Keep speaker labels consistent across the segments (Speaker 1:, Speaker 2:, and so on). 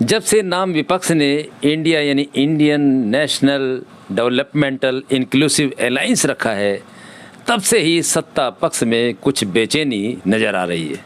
Speaker 1: जब से नाम विपक्ष ने इंडिया यानी Indian national developmental inclusive alliance रखा है, तब से ही सत्ता पक्ष में कुछ बेचैनी नज़र आ रही है।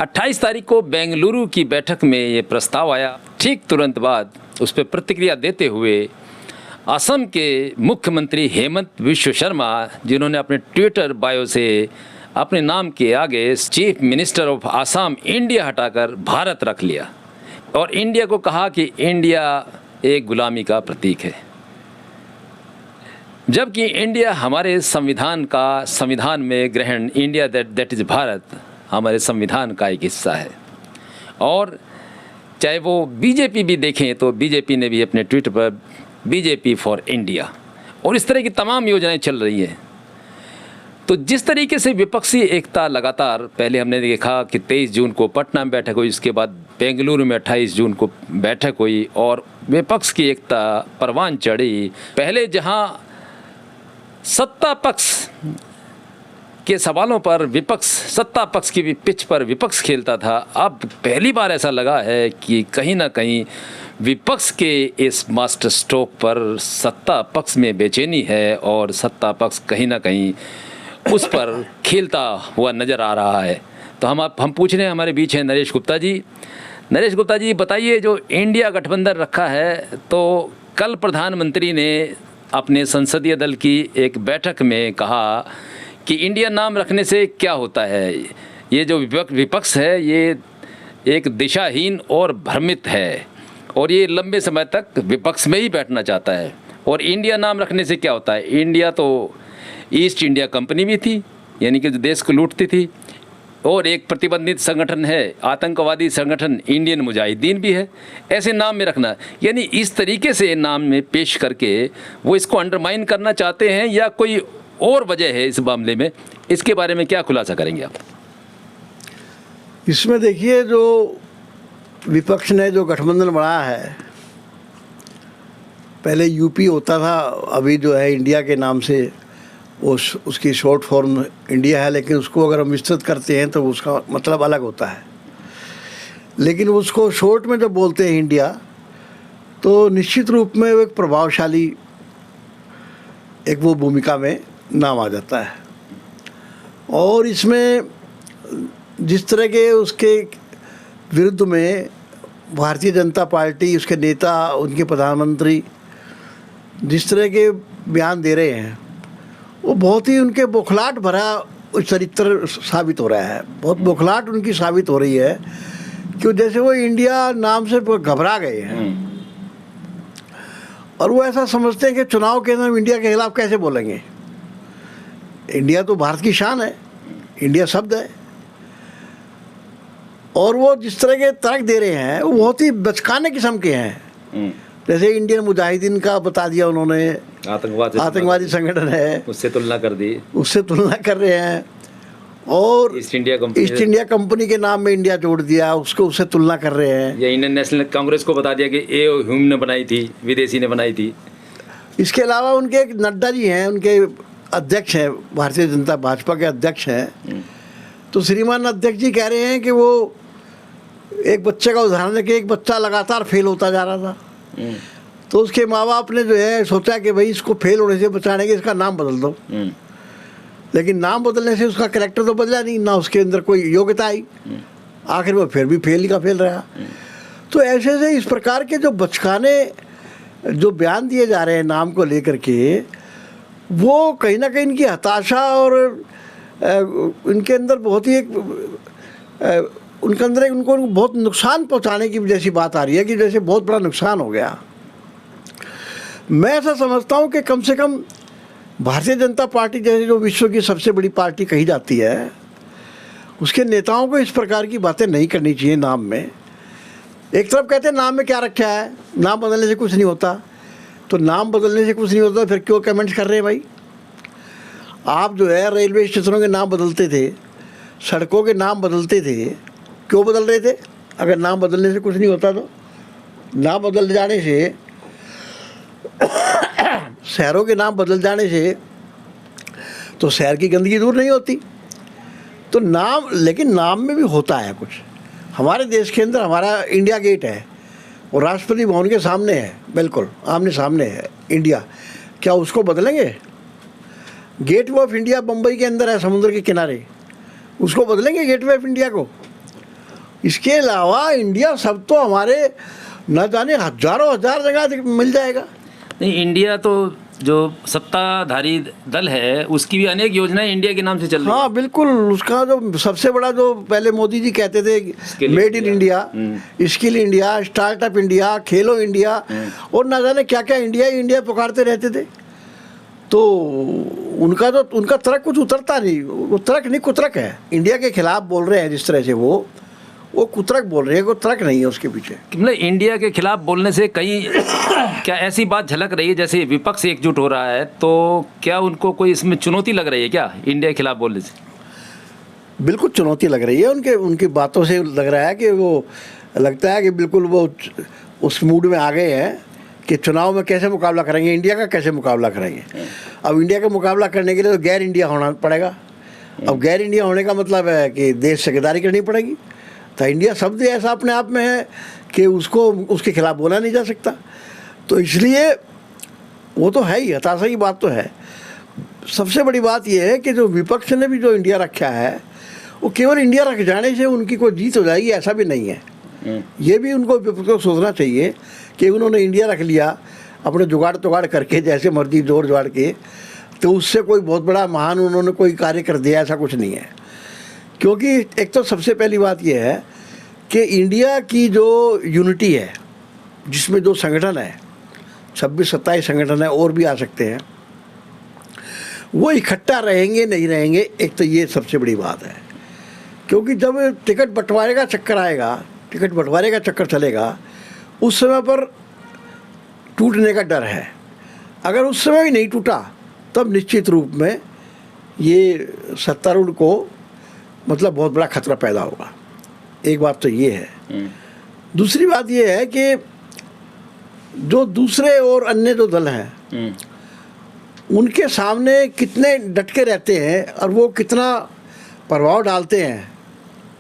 Speaker 1: 28 तारीख को बेंगलुरु की बैठक में ये प्रस्ताव आया। ठीक तुरंत बाद उस पर प्रतिक्रिया देते हुए असम के मुख्यमंत्री हेमंत विश्व शर्मा, जिन्होंने अपने ट्विटर बायो से अपने नाम के आगे chief minister of Assam India हटाकर भारत रख लिया और इंडिया को कहा कि इंडिया एक गुलामी का प्रतीक है, जबकि इंडिया हमारे संविधान में ग्रहण इंडिया दैट इज़ भारत हमारे संविधान का एक हिस्सा है। और चाहे वो बीजेपी भी देखें तो बीजेपी ने भी अपने ट्विटर पर बीजेपी फॉर इंडिया और इस तरह की तमाम योजनाएं चल रही हैं। तो जिस तरीके से विपक्षी एकता लगातार, पहले हमने देखा कि 23 जून को पटना में बैठक हुई, उसके बाद बेंगलुरु में 28 जून को बैठक हुई और विपक्ष की एकता परवान चढ़ी। पहले जहां सत्ता पक्ष के सवालों पर विपक्ष, सत्ता पक्ष की पिच पर विपक्ष खेलता था, अब पहली बार ऐसा लगा है कि कहीं ना कहीं विपक्ष के इस मास्टर स्ट्रोक पर सत्ता पक्ष में बेचैनी है और सत्ता पक्ष कहीं ना कहीं उस पर खेलता हुआ नज़र आ रहा है। तो हम पूछ रहे हैं, हमारे बीच हैं नरेश गुप्ता जी। नरेश गुप्ता जी, बताइए, जो इंडिया गठबंधन रखा है, तो कल प्रधानमंत्री ने अपने संसदीय दल की एक बैठक में कहा कि इंडिया नाम रखने से क्या होता है, ये जो विपक्ष है ये एक दिशाहीन और भ्रमित है और ये लंबे समय तक विपक्ष में ही बैठना चाहता है। और इंडिया नाम रखने से क्या होता है, इंडिया तो ईस्ट इंडिया कंपनी भी थी, यानी कि जो देश को लूटती थी, और एक प्रतिबंधित संगठन है, आतंकवादी संगठन इंडियन मुजाहिदीन भी है। ऐसे नाम में रखना, यानी इस तरीके से नाम में पेश करके वो इसको अंडरमाइन करना चाहते हैं या कोई और वजह है इस मामले में? इसके बारे में क्या खुलासा करेंगे आप?
Speaker 2: इसमें देखिए, जो विपक्ष ने जो गठबंधन बनाया है, पहले यूपी होता था, अभी जो है इंडिया के नाम से उसकी शॉर्ट फॉर्म इंडिया है, लेकिन उसको अगर हम विस्तृत करते हैं तो उसका मतलब अलग होता है। लेकिन उसको शॉर्ट में जब बोलते हैं इंडिया, तो निश्चित रूप में वो एक प्रभावशाली एक वो भूमिका में नाम आ जाता है। और इसमें जिस तरह के उसके विरुद्ध में भारतीय जनता पार्टी, उसके नेता, उनके प्रधानमंत्री जिस तरह के बयान दे रहे हैं, वो बहुत ही उनके बौखलाहट भरा चरित्र साबित हो रहा है। बहुत बौखलाहट उनकी साबित हो रही है कि जैसे वो इंडिया नाम से घबरा गए हैं और वो ऐसा समझते हैं कि चुनाव के अंदर इंडिया के खिलाफ कैसे बोलेंगे। इंडिया तो भारत की शान है, इंडिया शब्द है। और वो जिस तरह के तर्क दे रहे हैं वो बहुत ही बचकाने किस्म के हैं। जैसे इंडियन मुजाहिदीन का बता दिया उन्होंने, आतंकवादी संगठन है,
Speaker 1: उससे तुलना कर दी,
Speaker 2: उससे तुलना कर रहे हैं। और ईस्ट इंडिया कंपनी के नाम में इंडिया जोड़ दिया, उसको उससे तुलना कर रहे हैं।
Speaker 1: या इंडियन नेशनल कांग्रेस को बता दिया कि ये ह्यूम ने बनाई थी, विदेशी ने बनाई थी।
Speaker 2: इसके अलावा उनके एक नड्डा जी हैं, उनके अध्यक्ष हैं, भारतीय जनता भाजपा के अध्यक्ष हैं। तो श्रीमान अध्यक्ष जी कह रहे हैं कि वो एक बच्चे का उदाहरण है कि एक बच्चा लगातार फेल होता जा रहा था, तो उसके माँ बाप ने जो है सोचा कि भाई इसको फेल होने से बचाने के इसका नाम बदल दो। लेकिन नाम बदलने से उसका कैरेक्टर तो बदला नहीं, ना उसके अंदर कोई योग्यता आई, आखिर वो फिर भी फेल ही का फेल रहा। तो ऐसे से इस प्रकार के जो बचकाने जो बयान दिए जा रहे हैं नाम को लेकर के, वो कहीं ना कहीं इनकी हताशा और उनके अंदर बहुत ही उनके अंदर उनको बहुत नुकसान पहुंचाने की जैसी बात आ रही है कि जैसे बहुत बड़ा नुकसान हो गया। मैं ऐसा समझता हूं कि कम से कम भारतीय जनता पार्टी जैसे जो विश्व की सबसे बड़ी पार्टी कही जाती है, उसके नेताओं को इस प्रकार की बातें नहीं करनी चाहिए नाम में। एक तरफ कहते हैं नाम में क्या रखा है, नाम बदलने से कुछ नहीं होता, तो नाम बदलने से कुछ नहीं होता फिर क्यों कमेंट्स कर रहे हैं भाई? आप जो है रेलवे स्टेशनों के नाम बदलते थे, सड़कों के नाम बदलते थे, क्यों बदल रहे थे? अगर नाम बदलने से कुछ नहीं होता तो नाम बदल जाने से शहरों के नाम बदल जाने से तो शहर की गंदगी दूर नहीं होती। तो नाम, लेकिन नाम में भी होता है कुछ। हमारे देश के अंदर हमारा इंडिया गेट है और राष्ट्रपति भवन के सामने है, बिल्कुल आमने सामने है इंडिया। क्या उसको बदलेंगे? Gateway of India Mumbai के अंदर है, समुद्र के किनारे, उसको बदलेंगे गेट वे ऑफ इंडिया को? इसके अलावा इंडिया सब तो हमारे न जाने हजारों हजार जगह मिल जाएगा।
Speaker 1: नहीं, इंडिया तो जो सत्ताधारी दल है उसकी भी अनेक योजनाएं इंडिया के नाम से चल रही है।
Speaker 2: हाँ बिल्कुल, उसका जो सबसे बड़ा जो पहले मोदी जी कहते थे made in India, skill India, startup India, Khelo India और ना जाने क्या क्या इंडिया इंडिया पुकारते रहते थे। तो उनका तर्क कुछ उतरता नहीं, वो तर्क नहीं कुतरक है। इंडिया के खिलाफ बोल रहे हैं जिस तरह से वो कुतरक बोल रहे हैं, कोई तर्क नहीं है उसके पीछे।
Speaker 1: मतलब इंडिया के खिलाफ बोलने से कहीं क्या ऐसी बात झलक रही है जैसे विपक्ष एकजुट हो रहा है, तो क्या उनको कोई इसमें चुनौती लग रही है क्या इंडिया के खिलाफ बोलने से?
Speaker 2: बिल्कुल चुनौती लग रही है, उनकी बातों से लग रहा है कि वो लगता है कि बिल्कुल वो उस मूड में आ गए हैं कि चुनाव में कैसे मुकाबला करेंगे, इंडिया का कैसे मुकाबला करेंगे। अब इंडिया का मुकाबला करने के लिए तो गैर इंडिया होना पड़ेगा। अब गैर इंडिया होने का मतलब है कि देश से गद्दारी करनी पड़ेगी। तो इंडिया शब्द ऐसा अपने आप में है कि उसके खिलाफ बोला नहीं जा सकता। तो इसलिए वो तो है ही, हताशा की बात तो है। सबसे बड़ी बात यह है कि जो विपक्ष ने भी जो इंडिया रखा है वो केवल इंडिया रख जाने से उनकी कोई जीत हो जाएगी ऐसा भी नहीं है। ये भी उनको विपक्ष को सोचना चाहिए कि उन्होंने इंडिया रख लिया अपने जुगाड़ तुगाड़ करके, जैसे मर्जी जोड़ जुगाड़ के, तो उससे कोई बहुत बड़ा महान उन्होंने कोई कार्य कर दिया, ऐसा कुछ नहीं है। क्योंकि एक तो सबसे पहली बात यह है कि इंडिया की जो यूनिटी है, जिसमें जो संगठन है 26-27 संगठन है और भी आ सकते हैं, वो इकट्ठा रहेंगे नहीं रहेंगे, एक तो ये सबसे बड़ी बात है। क्योंकि जब टिकट बंटवारे का चक्कर आएगा, टिकट बंटवारे का चक्कर चलेगा, उस समय पर टूटने का डर है। अगर उस समय भी नहीं टूटा तब निश्चित रूप में ये सत्तारूढ़ को मतलब बहुत बड़ा खतरा पैदा होगा। एक बात तो ये है। दूसरी बात ये है कि जो दूसरे और अन्य जो दल हैं उनके सामने कितने डट के रहते हैं और वो कितना प्रभाव डालते हैं।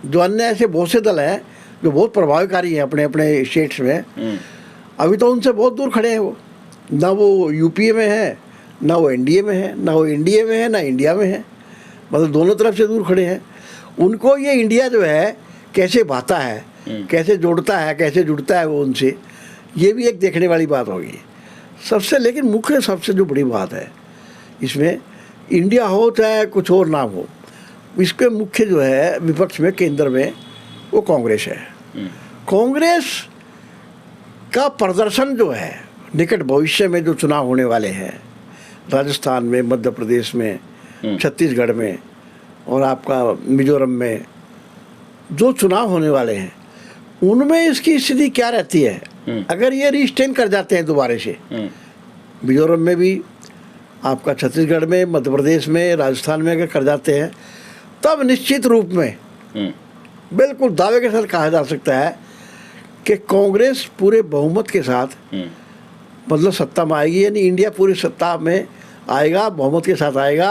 Speaker 2: जो अन्य ऐसे बहुत से दल हैं जो बहुत प्रभावकारी हैं अपने अपने स्टेट्स में, अभी तो उनसे बहुत दूर खड़े हैं। वो ना वो यूपीए में है, ना वो एनडीए में है, ना वो एनडीए में है, ना इंडिया में है, मतलब दोनों तरफ से दूर खड़े हैं। उनको ये इंडिया जो है कैसे भाता है, कैसे जोड़ता है, कैसे जुड़ता है वो उनसे, ये भी एक देखने वाली बात होगी सबसे। लेकिन मुख्य सबसे जो बड़ी बात है इसमें, इंडिया हो चाहे कुछ और ना हो, इसके मुख्य जो है विपक्ष में केंद्र में वो कांग्रेस है। कांग्रेस का प्रदर्शन जो है निकट भविष्य में जो चुनाव होने वाले हैं राजस्थान में, मध्य प्रदेश में, छत्तीसगढ़ में और आपका मिजोरम में जो चुनाव होने वाले हैं, उनमें इसकी स्थिति क्या रहती है। अगर ये रिस्टेन कर जाते हैं दोबारा से, मिजोरम में भी, आपका छत्तीसगढ़ में, मध्य प्रदेश में, राजस्थान में अगर कर जाते हैं, तब निश्चित रूप में बिल्कुल दावे के साथ कहा जा सकता है कि कांग्रेस पूरे बहुमत के साथ मतलब सत्ता में आएगी, यानी इंडिया पूरी सत्ता में आएगा, बहुमत के साथ आएगा।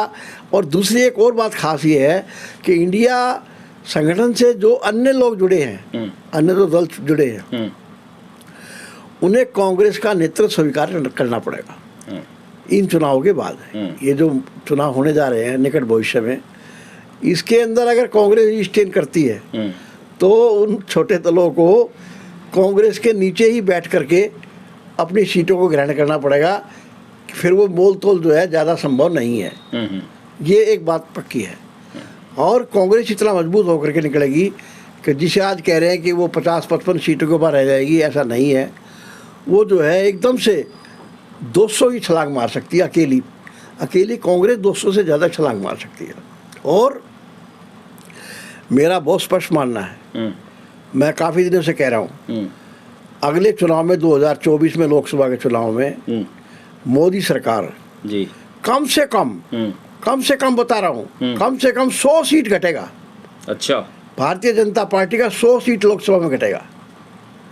Speaker 2: और दूसरी एक और बात खास ये है कि इंडिया संगठन से जो अन्य लोग जुड़े हैं, अन्य जो दल जुड़े हैं, उन्हें कांग्रेस का नेतृत्व स्वीकार करना पड़ेगा इन चुनावों के बाद। ये जो चुनाव होने जा रहे हैं निकट भविष्य में, इसके अंदर अगर कांग्रेस स्टैंड करती है तो उन छोटे दलों को कांग्रेस के नीचे ही बैठ करके अपनी सीटों को ग्रहण करना पड़ेगा। फिर वो मोल तोल जो है ज़्यादा संभव नहीं है। ये एक बात पक्की है। और कांग्रेस इतना मजबूत होकर के निकलेगी कि जिसे आज कह रहे हैं कि वो 50-55 सीटों के ऊपर रह जाएगी, ऐसा नहीं है। वो जो है एकदम से 200 ही छलांग मार सकती है। अकेली कांग्रेस 200 से ज़्यादा छलांग मार सकती है। और मेरा बहुत स्पष्ट मानना है, मैं काफ़ी दिनों से कह रहा हूँ, अगले चुनाव में 2024 में लोकसभा के चुनाव में मोदी सरकार
Speaker 1: जी
Speaker 2: कम से कम बता रहा हूँ, कम से कम 100 सीट घटेगा।
Speaker 1: अच्छा,
Speaker 2: भारतीय जनता पार्टी का 100 सीट लोकसभा में घटेगा,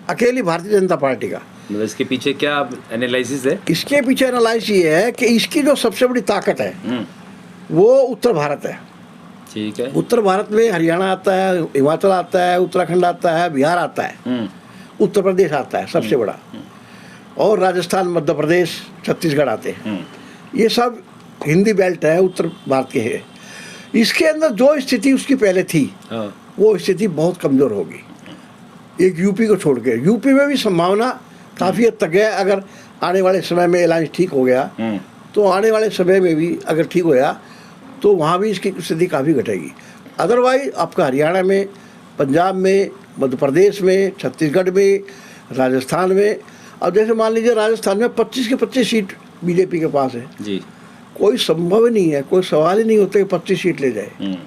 Speaker 2: अकेली भारतीय जनता पार्टी का।
Speaker 1: मतलब इसके पीछे क्या एनालिसिस है?
Speaker 2: इसके पीछे एनालिसिस ये है कि इसकी जो सबसे बड़ी ताकत है वो उत्तर भारत है।
Speaker 1: ठीक है।
Speaker 2: उत्तर भारत में हरियाणा आता है, हिमाचल आता है, उत्तराखंड आता है, बिहार आता है, उत्तर प्रदेश आता है सबसे बड़ा, और राजस्थान, मध्य प्रदेश, छत्तीसगढ़ आते हैं। ये सब हिंदी बेल्ट है, उत्तर भारत के है। इसके अंदर जो स्थिति उसकी पहले थी, वो स्थिति बहुत कमज़ोर होगी, एक यूपी को छोड़ के। यूपी में भी संभावना काफ़ी हद तक है, अगर आने वाले समय में अलायंस ठीक हो गया तो आने वाले समय में भी अगर ठीक होया तो वहाँ भी इसकी स्थिति काफ़ी घटेगी। अदरवाइज आपका हरियाणा में, पंजाब में, मध्य प्रदेश में, छत्तीसगढ़ में, राजस्थान में, अब जैसे मान लीजिए राजस्थान में 25 के 25 सीट बीजेपी के पास है
Speaker 1: जी।
Speaker 2: कोई संभव नहीं है, कोई सवाल ही नहीं होता कि 25 सीट ले जाए।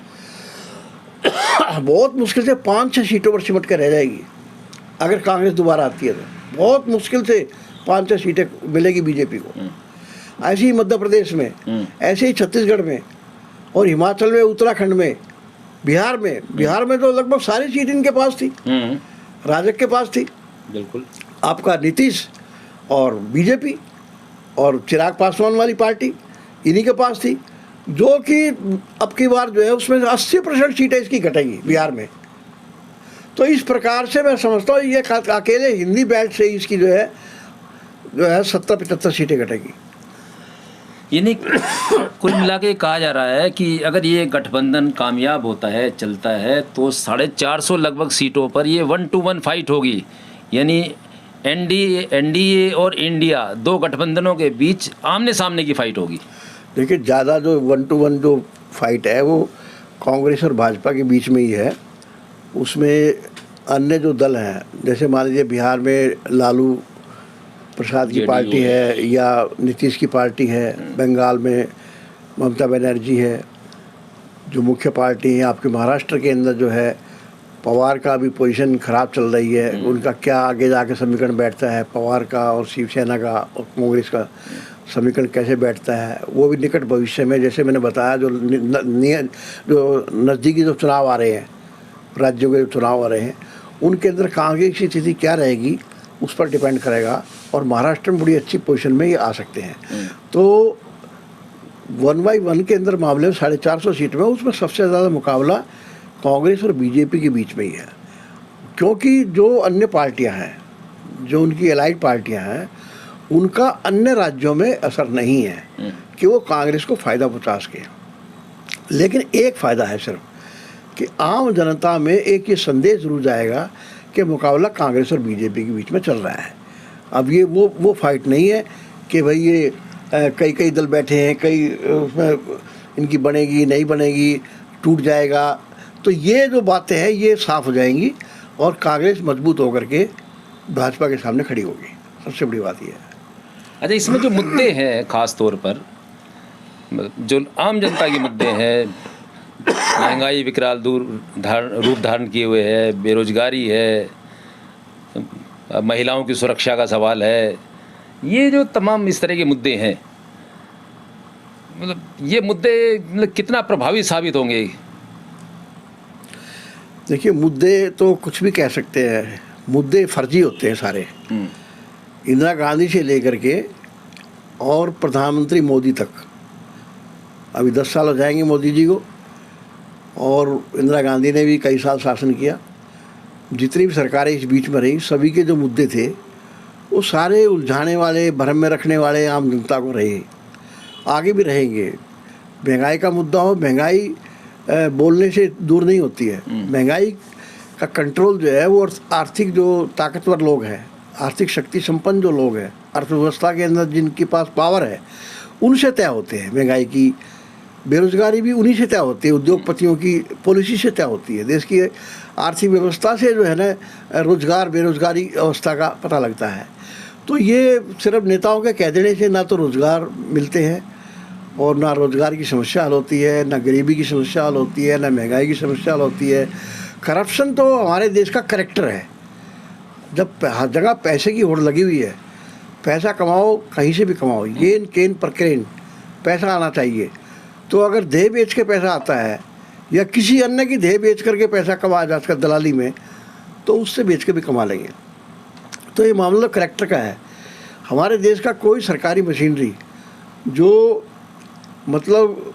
Speaker 2: बहुत मुश्किल से 5-6 सीटों पर सिमट कर रह जाएगी अगर कांग्रेस दोबारा आती है तो। बहुत मुश्किल से 5-6 सीटें मिलेगी बीजेपी को। ऐसे ही मध्य प्रदेश में, ऐसे ही छत्तीसगढ़ में, और हिमाचल में, उत्तराखंड में, बिहार में तो लगभग सारी सीट इनके पास थी, राजग के पास थी।
Speaker 1: बिल्कुल।
Speaker 2: आपका नीतीश और बीजेपी और चिराग पासवान वाली पार्टी इन्हीं के पास थी, जो कि अब की बार जो है उसमें 80% सीटें इसकी घटेंगी बिहार में। तो इस प्रकार से मैं समझता हूँ ये अकेले हिंदी बेल्ट से इसकी जो है 70-75 सीटें घटेगी।
Speaker 1: यानी कुल मिला के कहा जा रहा है कि अगर ये गठबंधन कामयाब होता है, चलता है, तो 450 लगभग सीटों पर ये 1-to-1 फाइट होगी। यानी एनडीए और इंडिया, दो गठबंधनों के बीच आमने सामने की फाइट होगी।
Speaker 2: देखिए, ज़्यादा जो 1-to-1 जो फाइट है वो कांग्रेस और भाजपा के बीच में ही है। उसमें अन्य जो दल हैं, जैसे मान लीजिए बिहार में लालू प्रसाद की पार्टी है या नीतीश की पार्टी है, बंगाल में ममता बनर्जी है जो मुख्य पार्टी है। आपके महाराष्ट्र के अंदर जो है पवार का भी पोजीशन ख़राब चल रही है, उनका क्या आगे जाके समीकरण बैठता है, पवार का और शिवसेना का और कांग्रेस का समीकरण कैसे बैठता है, वो भी निकट भविष्य में, जैसे मैंने बताया, जो नज़दीकी जो चुनाव आ रहे हैं, राज्यों के जो चुनाव आ रहे हैं, उनके अंदर कांग्रेस की स्थिति क्या रहेगी उस पर डिपेंड करेगा। और महाराष्ट्र में बड़ी अच्छी पोजीशन में ये आ सकते हैं। तो 1/1 के अंदर मामले में 450 सीट में उसमें सबसे ज़्यादा मुकाबला कांग्रेस और बीजेपी के बीच में ही है, क्योंकि जो अन्य पार्टियां हैं, जो उनकी एलाइड पार्टियां हैं, उनका अन्य राज्यों में असर नहीं है कि वो कांग्रेस को फ़ायदा पहुँचा सके। लेकिन एक फ़ायदा है सिर्फ कि आम जनता में एक ये संदेश जरूर जाएगा कि मुकाबला कांग्रेस और बीजेपी के बीच में चल रहा है। अब ये वो फाइट नहीं है कि भाई ये कई दल बैठे हैं, कई उसमें इनकी बनेगी नहीं बनेगी, टूट जाएगा। तो ये जो बातें हैं ये साफ हो जाएंगी और कांग्रेस मजबूत होकर के भाजपा के सामने खड़ी होगी। सबसे बड़ी बात ये है।
Speaker 1: अच्छा, इसमें जो मुद्दे हैं ख़ास तौर पर जो आम जनता के मुद्दे हैं, महंगाई विकराल रूप धारण किए हुए है, बेरोजगारी है, महिलाओं की सुरक्षा का सवाल है, ये जो तमाम इस तरह के मुद्दे हैं, मतलब ये मुद्दे मतलब कितना प्रभावी साबित होंगे?
Speaker 2: देखिए, मुद्दे तो कुछ भी कह सकते हैं, मुद्दे फर्जी होते हैं सारे। इंदिरा गांधी से लेकर के और प्रधानमंत्री मोदी तक, अभी 10 साल हो जाएंगे मोदी जी को, और इंदिरा गांधी ने भी कई साल शासन किया। जितनी भी सरकारें इस बीच में रही, सभी के जो मुद्दे थे वो सारे उलझाने वाले, भ्रम में रखने वाले आम जनता को रहे, आगे भी रहेंगे। महंगाई का मुद्दा हो, महंगाई बोलने से दूर नहीं होती है। महंगाई का कंट्रोल जो है वो आर्थिक जो ताकतवर लोग हैं, आर्थिक शक्ति संपन्न जो लोग हैं, अर्थव्यवस्था के अंदर जिनके पास पावर है, उनसे तय होते हैं। महंगाई की, बेरोजगारी भी उन्हीं से तय होती है, उद्योगपतियों की पॉलिसी से तय होती है। देश की आर्थिक व्यवस्था से जो है ना रोजगार बेरोजगारी अवस्था का पता लगता है। तो ये सिर्फ नेताओं के कह देने से ना तो रोजगार मिलते हैं और ना रोजगार की समस्या हल होती है, ना गरीबी की समस्या हल होती है, ना महंगाई की समस्या हल होती है। करप्शन तो हमारे देश का करैक्टर है। जब हर जगह पैसे की होड़ लगी हुई है, पैसा कमाओ, कहीं से भी कमाओ, येन केन प्रकेन पैसा आना चाहिए। तो अगर देह बेच के पैसा आता है या किसी अन्य की देह बेच करके पैसा कमाया जा सकता दलाली में, तो उससे बेच के भी कमा लेंगे। तो ये मामला करैक्टर का है। हमारे देश का कोई सरकारी मशीनरी जो मतलब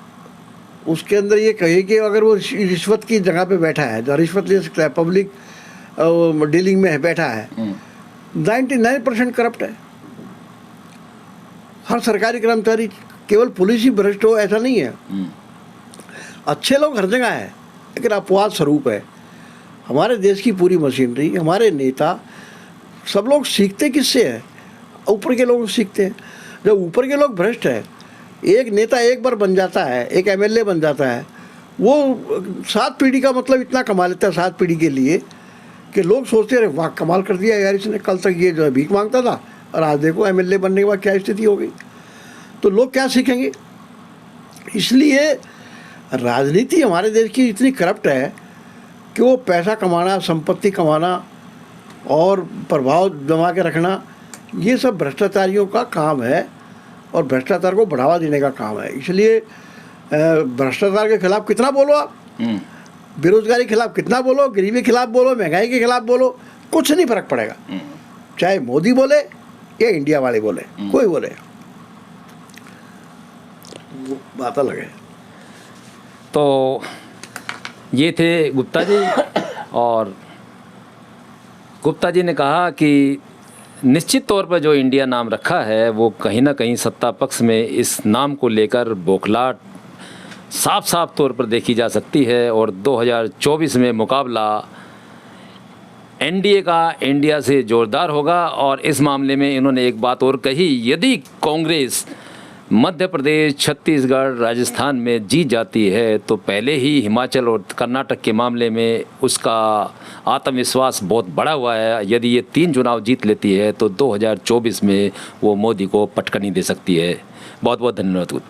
Speaker 2: उसके अंदर ये कहे कि अगर वो रिश्वत की जगह पे बैठा है, जो रिश्वत ले सकता है, पब्लिक डीलिंग में बैठा है, 99% करप्ट है। हर सरकारी कर्मचारी, केवल पुलिस ही भ्रष्ट हो ऐसा नहीं है, अच्छे लोग हर जगह है, लेकिन अपवाद स्वरूप है। हमारे देश की पूरी मशीनरी, हमारे नेता, सब लोग सीखते किससे हैं? ऊपर के लोग सीखते हैं। जब ऊपर के लोग भ्रष्ट है, एक नेता एक बार बन जाता है, एक एमएलए बन जाता है, वो 7 पीढ़ी का मतलब इतना कमा लेता है 7 पीढ़ी के लिए कि लोग सोचते हैं, वाह कमाल कर दिया यार इसने, कल तक ये जो है भीख मांगता था और आज देखो एमएलए बनने के बाद क्या स्थिति हो गई। तो लोग क्या सीखेंगे? इसलिए राजनीति हमारे देश की इतनी करप्ट है कि वो पैसा कमाना, संपत्ति कमाना और प्रभाव जमा के रखना, ये सब भ्रष्टाचारियों का काम है और भ्रष्टाचार को बढ़ावा देने का काम है। इसलिए भ्रष्टाचार के खिलाफ कितना बोलो आप, बेरोजगारी के खिलाफ कितना बोलो, गरीबी के खिलाफ बोलो, महंगाई के खिलाफ बोलो, कुछ नहीं फर्क पड़ेगा। चाहे मोदी बोले या इंडिया वाले बोले, कोई बोले, बात अलग है।
Speaker 1: तो ये थे गुप्ता जी, और गुप्ता जी ने कहा कि निश्चित तौर पर जो इंडिया नाम रखा है वो कहीं ना कहीं सत्ता पक्ष में इस नाम को लेकर बौखलाहट साफ साफ तौर पर देखी जा सकती है। और 2024 में मुकाबला एनडीए का इंडिया से जोरदार होगा। और इस मामले में इन्होंने एक बात और कही, यदि कांग्रेस मध्य प्रदेश, छत्तीसगढ़, राजस्थान में जीत जाती है तो पहले ही हिमाचल और कर्नाटक के मामले में उसका आत्मविश्वास बहुत बढ़ा हुआ है। यदि ये 3 चुनाव जीत लेती है तो 2024 में वो मोदी को पटकनी दे सकती है। बहुत बहुत धन्यवाद।